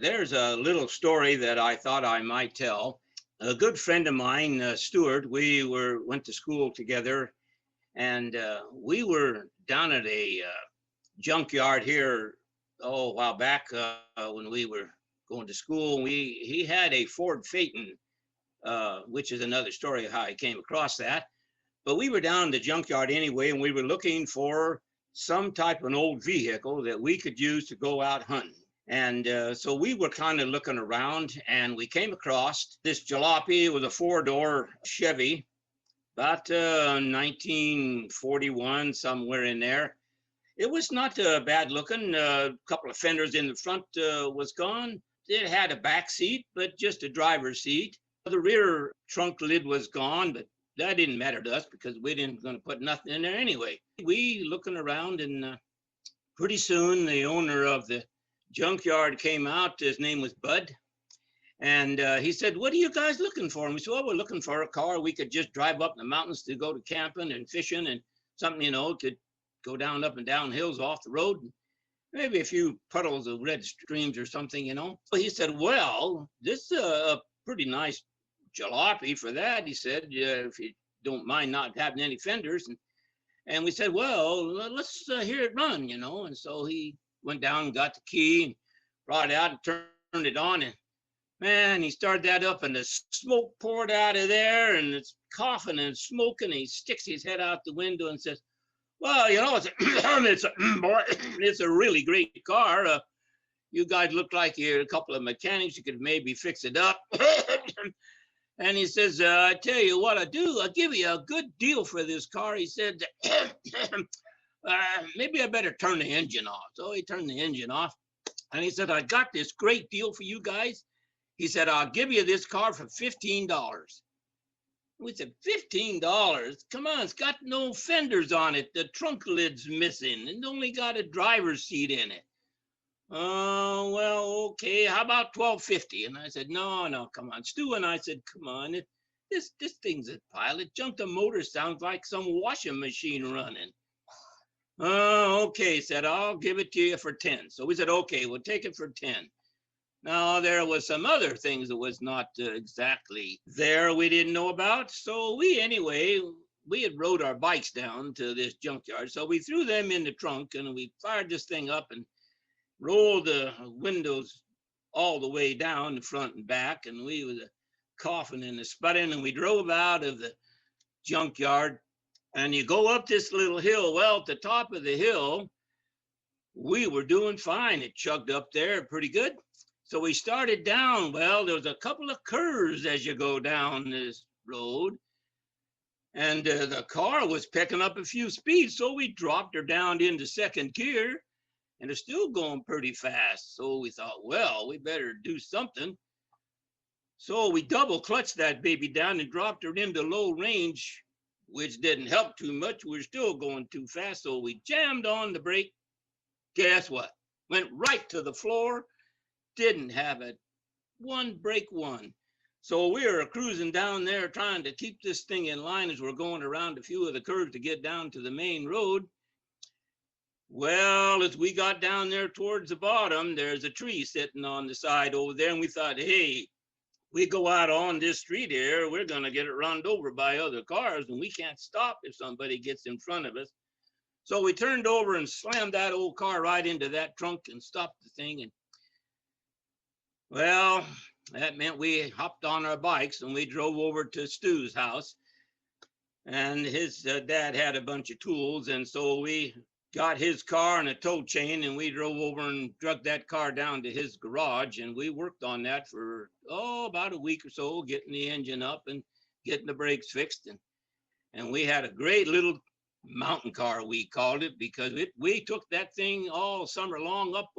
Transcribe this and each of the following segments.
There's a little story that I thought I might tell. A good friend of mine, Stuart, went to school together, and we were down at a junkyard here a while back when we were going to school. He had a Ford Phaeton, which is another story of how I came across that. But we were down in the junkyard anyway, and we were looking for some type of an old vehicle that we could use to go out hunting. And so we were kind of looking around, and we came across this jalopy. It was a four-door Chevy, about 1941, somewhere in there. It was not bad looking. A couple of fenders in the front was gone. It had a back seat, but just a driver's seat. The rear trunk lid was gone, but that didn't matter to us because we didn't going to put nothing in there anyway. We looking around, and pretty soon the owner of the junkyard came out. His name was Bud. And he said, "What are you guys looking for?" And we said, "Well, we're looking for a car we could just drive up in the mountains to go to camping and fishing and something, could go down up and down hills off the road. And maybe a few puddles of red streams or something. So he said, "Well, this is a pretty nice jalopy for that." He said, "If you don't mind not having any fenders." And we said, "Well, let's hear it run. And so he went down and got the key and brought it out and turned it on. And man, he started that up, and the smoke poured out of there, and it's coughing and smoking. And he sticks his head out the window and says, "Well, it's a really great car. You guys look like you're a couple of mechanics. You could maybe fix it up." And he says, "I tell you what I do. I'll give you a good deal for this car." He said, "Maybe I better turn the engine off." So he turned the engine off, and he said, "I got this great deal for you guys." He said, "I'll give you this car for $15. We said, $15? Come on, it's got no fenders on it. The trunk lid's missing. It's only got a driver's seat in it. "Oh, well, okay. How about $12.50? And I said, No, come on. Stu and I said, "Come on. This thing's a pile of junk. The motor sounds like some washing machine running." "Oh, okay," said, "I'll give it to you for 10. So we said, "Okay, we'll take it for 10. Now, there was some other things that was not exactly there we didn't know about. So we had rode our bikes down to this junkyard. So we threw them in the trunk, and we fired this thing up and rolled the windows all the way down the front and back. And we was coughing and sputtering, and we drove out of the junkyard. And you go up this little hill. Well, at the top of the hill, we were doing fine. It chugged up there pretty good. So we started down. Well, there was a couple of curves as you go down this road. And the car was picking up a few speeds. So we dropped her down into second gear, and it's still going pretty fast. So we thought, well, we better do something. So we double clutched that baby down and dropped her into low range, which didn't help too much. We were still going too fast. So we jammed on the brake. Guess what? Went right to the floor. Didn't have it. One brake one. So we were cruising down there trying to keep this thing in line as we're going around a few of the curves to get down to the main road. Well, as we got down there towards the bottom, there's a tree sitting on the side over there. And we thought, hey, we go out on this street here, we're going to get it run over by other cars, and we can't stop if somebody gets in front of us. So we turned over and slammed that old car right into that trunk and stopped the thing. And well, that meant we hopped on our bikes and we drove over to Stu's house. And his dad had a bunch of tools. And so we got his car and a tow chain, and we drove over and drug that car down to his garage. And we worked on that for, about a week or so, getting the engine up and getting the brakes fixed. And we had a great little mountain car, we called it, because we took that thing all summer long up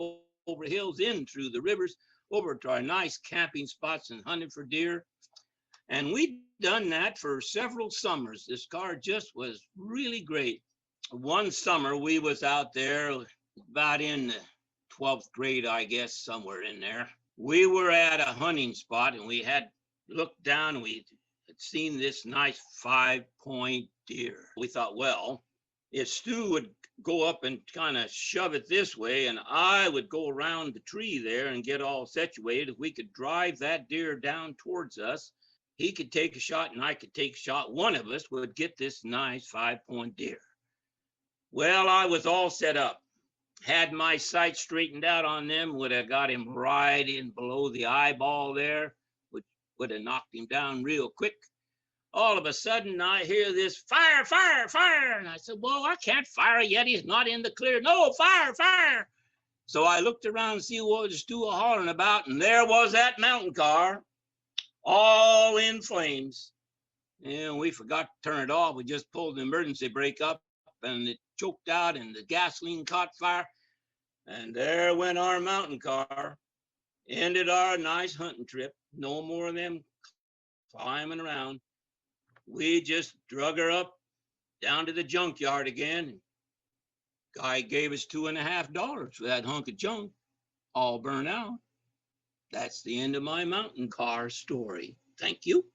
over hills, in through the rivers, over to our nice camping spots and hunting for deer. And we'd done that for several summers. This car just was really great. One summer we was out there about in the 12th grade, I guess, somewhere in there. We were at a hunting spot, and we had looked down, and we had seen this nice 5-point deer. We thought, well, if Stu would go up and kind of shove it this way, and I would go around the tree there and get all situated. If we could drive that deer down towards us, he could take a shot and I could take a shot. One of us would get this nice 5-point deer. Well, I was all set up. Had my sights straightened out on them, would have got him right in below the eyeball there, which would have knocked him down real quick. All of a sudden, I hear this fire, fire, fire. And I said, well, I can't fire yet. He's not in the clear. No, fire, fire. So I looked around to see what the stew hollering about, and there was that mountain car, all in flames. And we forgot to turn it off. We just pulled the emergency brake up, and it choked out, and the gasoline caught fire. And there went our mountain car. Ended our nice hunting trip. No more of them climbing around. We just drug her up down to the junkyard again. Guy gave us $2.50 for that hunk of junk, all burnt out. That's the end of my mountain car story. Thank you.